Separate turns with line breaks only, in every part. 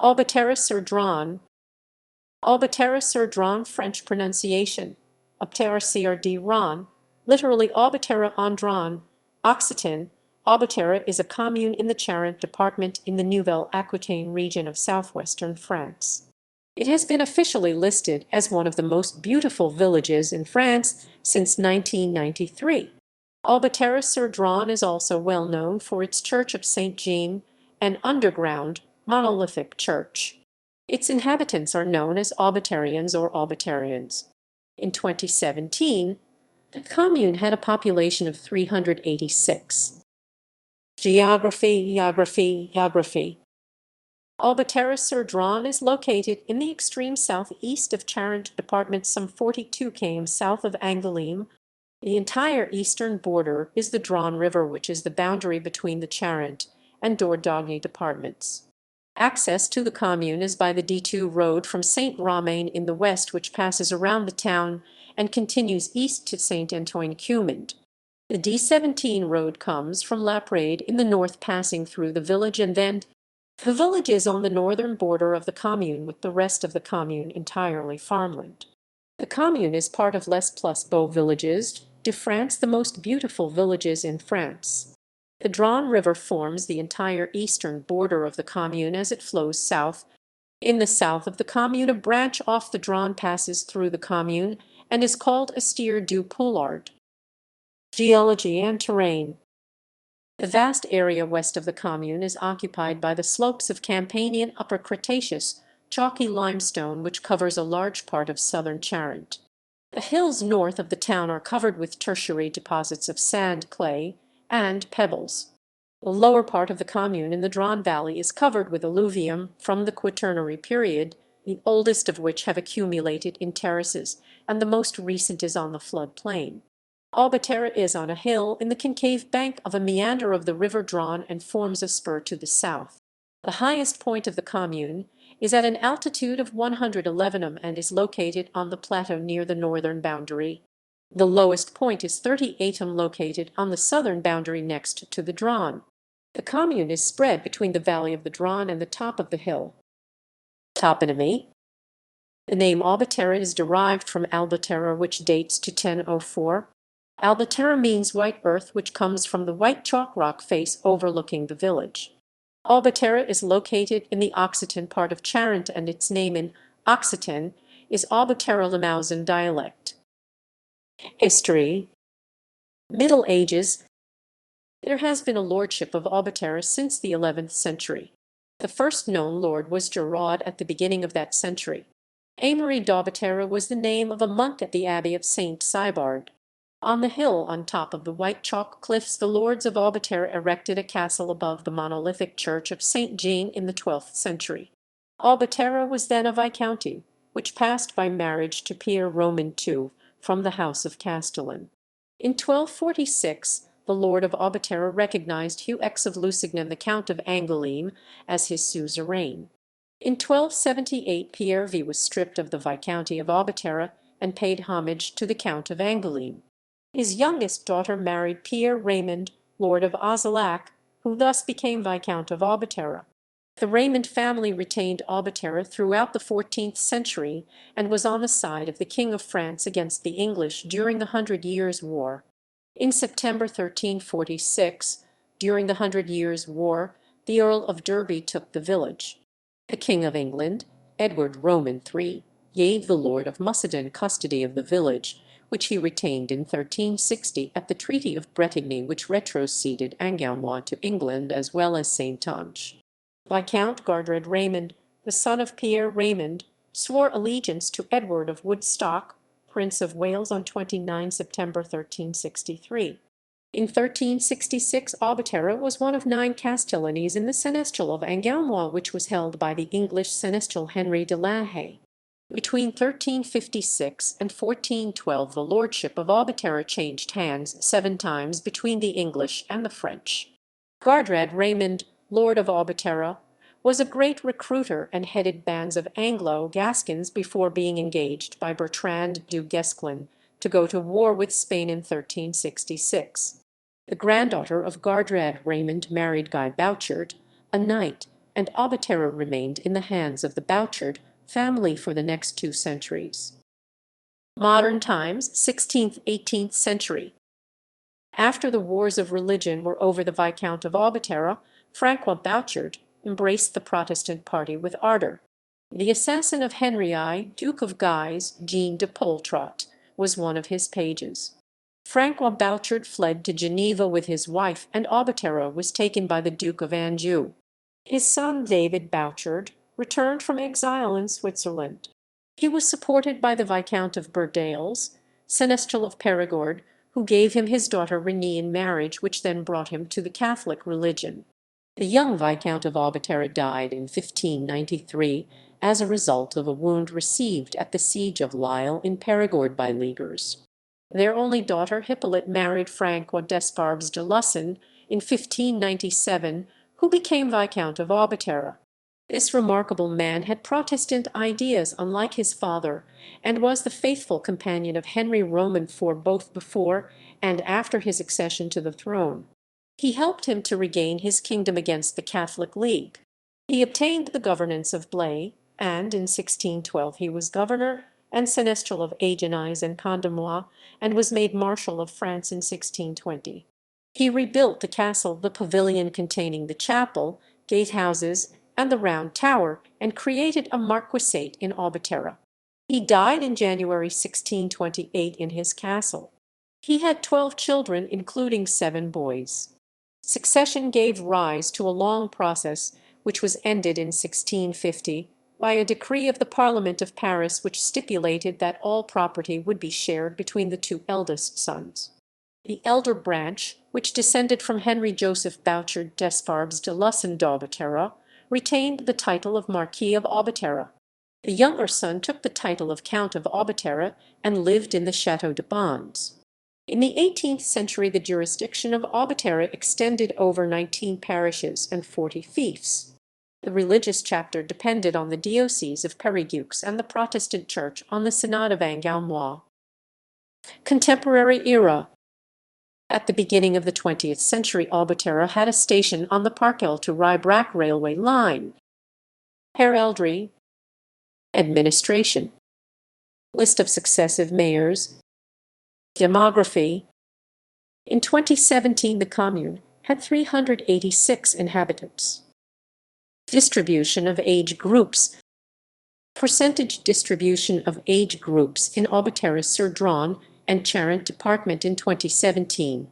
Aubeterre-sur-Dronne. Aubeterre-sur-Dronne, French pronunciation, Aubeterre-sur-Dronne, literally Aubeterre-en-Dronne, Occitan. Aubeterre is a commune in the Charente department in the Nouvelle-Aquitaine region of southwestern France. It has been officially listed as one of the most beautiful villages in France since 1993. Aubeterre-sur-Dronne is also well known for its Church of St. Jean, an underground, monolithic church. Its inhabitants are known as Aubeterriens or Aubeterriennes. In 2017, the commune had a population of 386. Geography. Aubeterre-sur-Dronne is located in the extreme southeast of Charente department, some 42 km south of Angoulême. The entire eastern border is the Dronne River, which is the boundary between the Charente and Dordogne departments. Access to the commune is by the D2 road from Saint-Romain in the west, which passes around the town and continues east to Saint-Antoine-Cumand. The D17 road comes from La Prade in the north, passing through the village, and then the village is on the northern border of the commune, with the rest of the commune entirely farmland. The commune is part of Les Plus Beaux Villages de France, the most beautiful villages in France. The Dronne River forms the entire eastern border of the commune as it flows south. In the south of the commune, a branch off the Dronne passes through the commune and is called Estuaire du Poulard. Geology and terrain. The vast area west of the commune is occupied by the slopes of Campanian Upper Cretaceous chalky limestone, which covers a large part of southern Charente. The hills north of the town are covered with tertiary deposits of sand, clay, and pebbles. The lower part of the commune in the Dronne Valley is covered with alluvium from the Quaternary period, the oldest of which have accumulated in terraces, and the most recent is on the floodplain. Aubeterra is on a hill in the concave bank of a meander of the river Dronne and forms a spur to the south. The highest point of the commune is at an altitude of 111 and is located on the plateau near the northern boundary. The lowest point is 38 located on the southern boundary next to the Dronne. The commune is spread between the valley of the Dronne and the top of the hill. Toponymy. The name Aubeterra is derived from Aubeterra, which dates to 1004. Aubeterra means white earth, which comes from the white chalk rock face overlooking the village. Aubeterra is located in the Occitan part of Charente, and its name in Occitan is Aubeterre-Limousin dialect. History. Middle Ages. There has been a lordship of Aubeterra since the 11th century. The first known lord was Giraud at the beginning of that century. Aymery d'Aubeterra was the name of a monk at the abbey of Saint Cybard. On the hill on top of the white chalk cliffs, the lords of Aubeterra erected a castle above the monolithic church of St. Jean in the 12th century. Aubeterra was then a viscounty, which passed by marriage to Pierre Roman II from the house of Castellan. In 1246, the lord of Aubeterra recognized Hugh X of Lusignan, the Count of Angoulême, as his suzerain. In 1278, Pierre V was stripped of the viscounty of Aubeterra and paid homage to the Count of Angoulême. His youngest daughter married Pierre Raymond, lord of Auzillac, who thus became Viscount of Aubeterra. The Raymond family retained Aubeterra throughout the 14th century and was on the side of the King of France against the English during the 100 Years' War. In September 1346, during the 100 Years' War, the Earl of Derby took the village. The King of England, Edward Roman III, gave the Lord of Muscadin custody of the village, which he retained in 1360 at the Treaty of Bretigny, which retroceded Angoumois to England as well as Saintonge. Viscount Gardred Raymond, the son of Pierre Raymond, swore allegiance to Edward of Woodstock, Prince of Wales, on 29 September 1363. In 1366, Aubeterra was one of 9 castellanies in the seneschal of Angoumois, which was held by the English seneschal Henry de la Haye. Between 1356 and 1412, the lordship of Aubeterra changed hands 7 times between the English and the French. Gardred Raymond, lord of Aubeterra, was a great recruiter and headed bands of Anglo-Gascons before being engaged by Bertrand du Guesclin to go to war with Spain in 1366. The granddaughter of Gardred Raymond married Guy Bouchard, a knight, and Aubeterra remained in the hands of the Bouchard family for the next 2 centuries. Modern times, 16th–18th century. After the wars of religion were over, the Viscount of Aubeterra, Francois Bouchard, embraced the Protestant party with ardor. The assassin of Henry I, Duke of Guise, Jean de Poltrot, was one of his pages. Francois Bouchard fled to Geneva with his wife, and Aubeterra was taken by the Duke of Anjou. His son David Bouchard returned from exile in Switzerland. He was supported by the Viscount of Burdales, Seneschal of Perigord, who gave him his daughter Renée in marriage, which then brought him to the Catholic religion. The young Viscount of Aubeterra died in 1593 as a result of a wound received at the siege of Lille in Perigord by Leaguers. Their only daughter Hippolyte married Francois d'Esparbes de Lussan in 1597, who became Viscount of Aubeterra. This remarkable man had Protestant ideas unlike his father, and was the faithful companion of Henry Roman IV both before and after his accession to the throne. He helped him to regain his kingdom against the Catholic League. He obtained the governance of Blaye, and in 1612 he was governor and seneschal of Agenais and Condamnois, and was made Marshal of France in 1620. He rebuilt the castle, the pavilion containing the chapel, gatehouses, and the round tower, and created a marquisate in Aubeterra. He died in January 1628 in his castle. He had 12 children, including 7 boys. Succession gave rise to a long process, which was ended in 1650 by a decree of the Parliament of Paris, which stipulated that all property would be shared between the 2 eldest sons. The elder branch, which descended from Henry Joseph Bouchard d'Esparbes de Lussan d'Aubeterra, retained the title of Marquis of Aubeterra. The younger son took the title of Count of Aubeterra and lived in the Château de Bonds. In the 18th century, the jurisdiction of Aubeterra extended over 19 parishes and 40 fiefs. The religious chapter depended on the Diocese of Périgueux and the Protestant Church on the Synod of Angoumois. Contemporary era. At the beginning of the 20th century, Aubeterra had a station on the Parkel to Riebrac railway line. Heraldry. Administration. List of successive mayors. Demography. In 2017, the commune had 386 inhabitants. Distribution of age groups. Percentage distribution of age groups in Aubeterre-sur-Dronne and Charente department in 2017.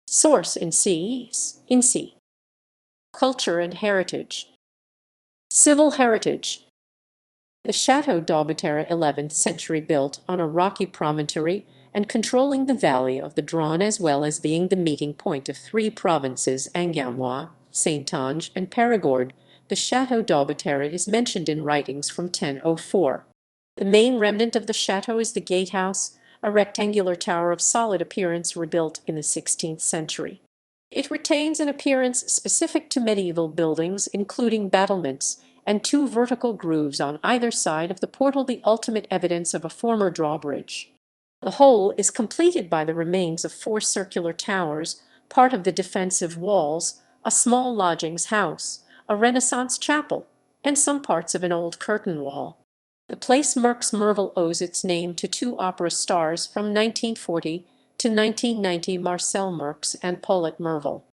Source: INSEE. Culture and heritage. Civil heritage. The Château d'Aubeterre, 11th century, built on a rocky promontory and controlling the valley of the Dronne, as well as being the meeting point of 3 provinces, Angoumois, Saintonge, and Perigord. The Château d'Aubeterre is mentioned in writings from 1004. The main remnant of the château is the gatehouse, a rectangular tower of solid appearance rebuilt in the 16th century. It retains an appearance specific to medieval buildings, including battlements and 2 vertical grooves on either side of the portal, the ultimate evidence of a former drawbridge. The whole is completed by the remains of 4 circular towers, part of the defensive walls, a small lodgings house, a Renaissance chapel, and some parts of an old curtain wall. The place Merx Merville owes its name to 2 opera stars from 1940 to 1990, Marcel Merx and Paulette Merville.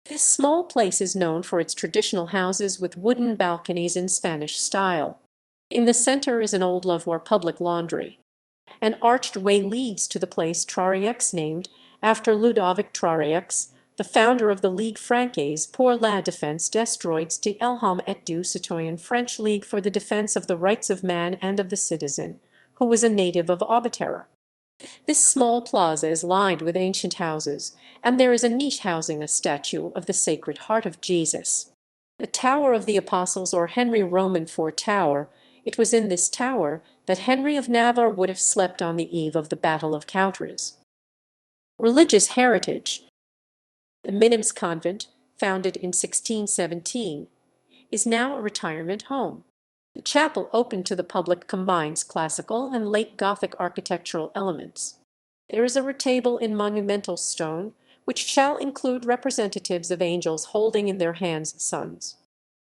This small place is known for its traditional houses with wooden balconies in Spanish style. In the center is an old lavoir public laundry. An arched way leads to the place Traorix, named after Ludovic Traorix, the founder of the Ligue Francaise pour la défense des droits de l'homme et du citoyen, French League for the Defense of the Rights of Man and of the Citizen, who was a native of Aubeterra. This small plaza is lined with ancient houses, and there is a niche housing a statue of the Sacred Heart of Jesus. The Tower of the Apostles, or Henry Roman IV Tower. It was in this tower that Henry of Navarre would have slept on the eve of the Battle of Coutras. Religious heritage. The Minims Convent, founded in 1617, is now a retirement home. The chapel, open to the public, combines classical and late Gothic architectural elements. There is a retable in monumental stone, which shall include representatives of angels holding in their hands suns.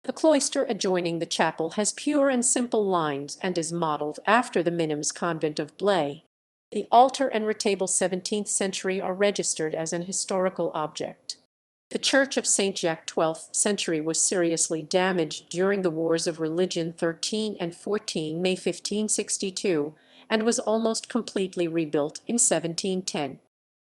The cloister adjoining the chapel has pure and simple lines and is modelled after the Minims convent of Blaye. The altar and retable 17th century are registered as an historical object. The church of St. Jacques 12th century was seriously damaged during the Wars of Religion 13 and 14 May 1562 and was almost completely rebuilt in 1710.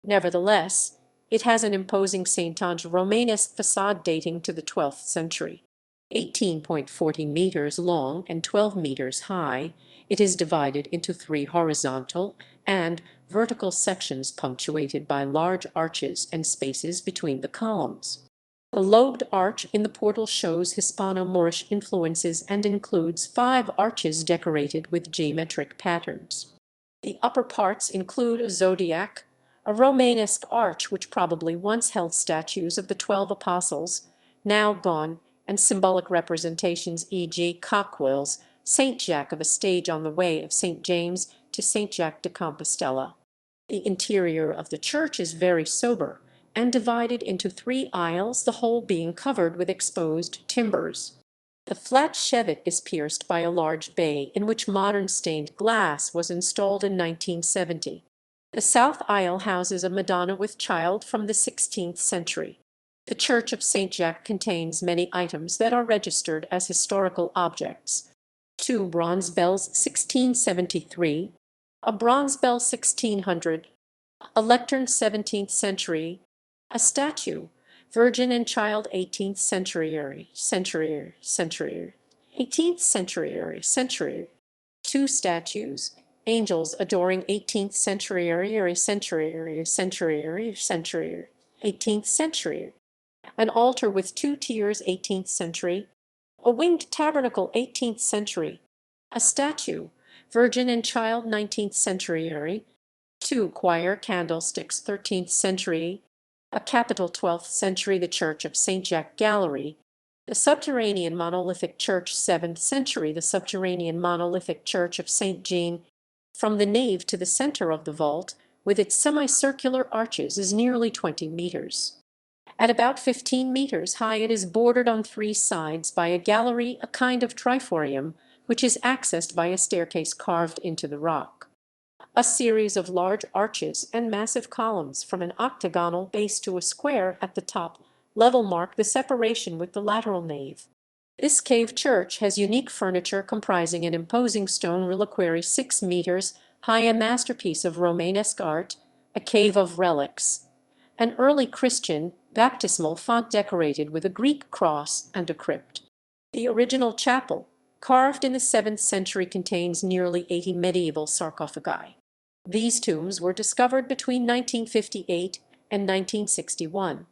Nevertheless, it has an imposing Saint-Ange Romanesque facade dating to the 12th century. 18.40 meters long and 12 meters high, it is divided into 3 horizontal and vertical sections punctuated by large arches and spaces between the columns. The lobed arch in the portal shows Hispano-Moorish influences and includes 5 arches decorated with geometric patterns. The upper parts include a zodiac, a Romanesque arch which probably once held statues of the 12 apostles, now gone, and symbolic representations, e.g. cockwheels, St. Jack of a stage on the way of St. James to St. Jacques de Compostela. The interior of the church is very sober and divided into 3 aisles, the whole being covered with exposed timbers. The flat chevet is pierced by a large bay in which modern stained glass was installed in 1970. The south aisle houses a Madonna with Child from the 16th century. The Church of St. Jacques contains many items that are registered as historical objects. 2 bronze bells 1673, a bronze bell 1600, a lectern 17th century, a statue, Virgin and Child 18th century, 18th century, 2 statues, angels adoring 18th century, 18th century, an altar with 2 tiers 18th century, a winged tabernacle 18th century, a statue, Virgin and Child 19th century, 2 choir candlesticks 13th century, a capital 12th century, the Church of St. Jacques Gallery, the subterranean monolithic church 7th century, the subterranean monolithic church of St. Jean. From the nave to the center of the vault, with its semicircular arches, is nearly 20 meters. At about 15 meters high, it is bordered on 3 sides by a gallery, a kind of triforium, which is accessed by a staircase carved into the rock. A series of large arches and massive columns from an octagonal base to a square at the top level mark the separation with the lateral nave. This cave church has unique furniture comprising an imposing stone reliquary 6 meters high, a masterpiece of Romanesque art, a cave of relics, an early Christian baptismal font decorated with a Greek cross, and a crypt. The original chapel, carved in the 7th century, contains nearly 80 medieval sarcophagi. These tombs were discovered between 1958 and 1961.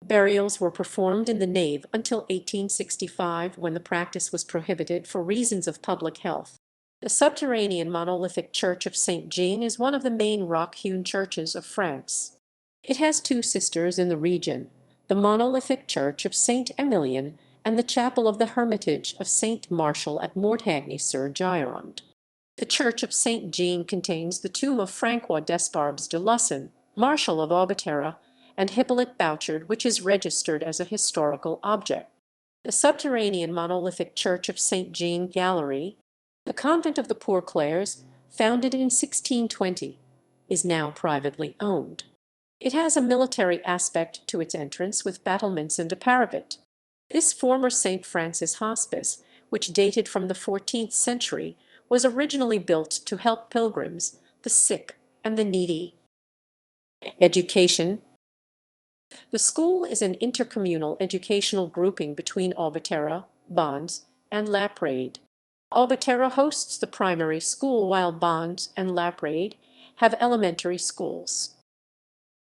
Burials were performed in the nave until 1865, when the practice was prohibited for reasons of public health. The subterranean monolithic church of St. Jean is one of the main rock-hewn churches of France. It has 2 sisters in the region, the monolithic church of St. Emilion and the chapel of the Hermitage of St. Martial at Mortagne-sur-Gironde. The church of St. Jean contains the tomb of Francois Desparbes de Lussan, Marshal of Aubeterra, and Hippolyte Bouchard, which is registered as a historical object. The subterranean monolithic church of St. Jean Gallery, the convent of the Poor Clares, founded in 1620, is now privately owned. It has a military aspect to its entrance, with battlements and a parapet. This former St. Francis Hospice, which dated from the 14th century, was originally built to help pilgrims, the sick, and the needy. Education. The school is an intercommunal educational grouping between Aubeterra, Bonds, and Laprade. Aubeterra hosts the primary school, while Bonds and Laprade have elementary schools.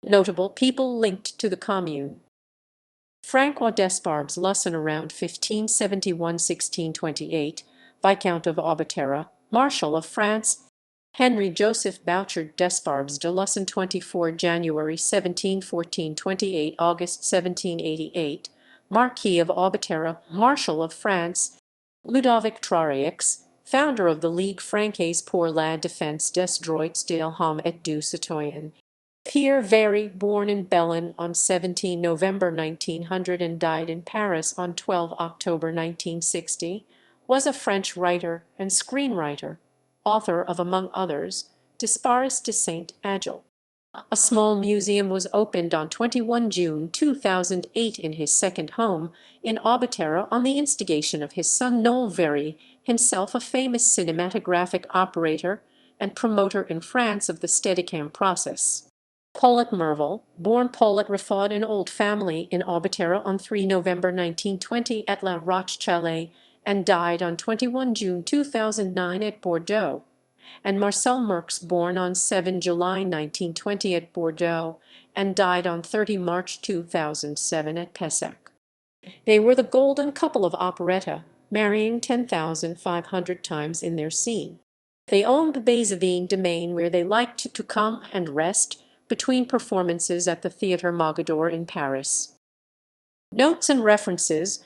Notable people linked to the commune. Francois Desparbes Lussan, around 1571–1628, Viscount of Aubeterra, Marshal of France. Henry Joseph Bouchard Desparbes de Lussan, 24 January 1714 – 28 August 1788, Marquis of Aubeterra, Marshal of France. Ludovic Trarieux, founder of the Ligue Francaise pour la Défense des Droits de l'Homme et du Citoyen. Pierre Very, born in Bellon on 17 November 1900 and died in Paris on 12 October 1960, was a French writer and screenwriter, author of, among others, Dispares de Saint-Agile. A small museum was opened on 21 June 2008 in his second home in Aubeterra on the instigation of his son Noel Very, himself a famous cinematographic operator and promoter in France of the Steadicam process. Paulette Merville, born Paulette Raffaud, an old family in Aubeterra on 3 November 1920 at La Roche-Chalais and died on 21 June 2009 at Bordeaux, and Marcel Merckx, born on 7 July 1920 at Bordeaux and died on 30 March 2007 at Pessac. They were the golden couple of operetta, marrying 10,500 times in their scene. They owned the Bézavine domain where they liked to come and rest between performances at the Théâtre Mogador in Paris. Notes and references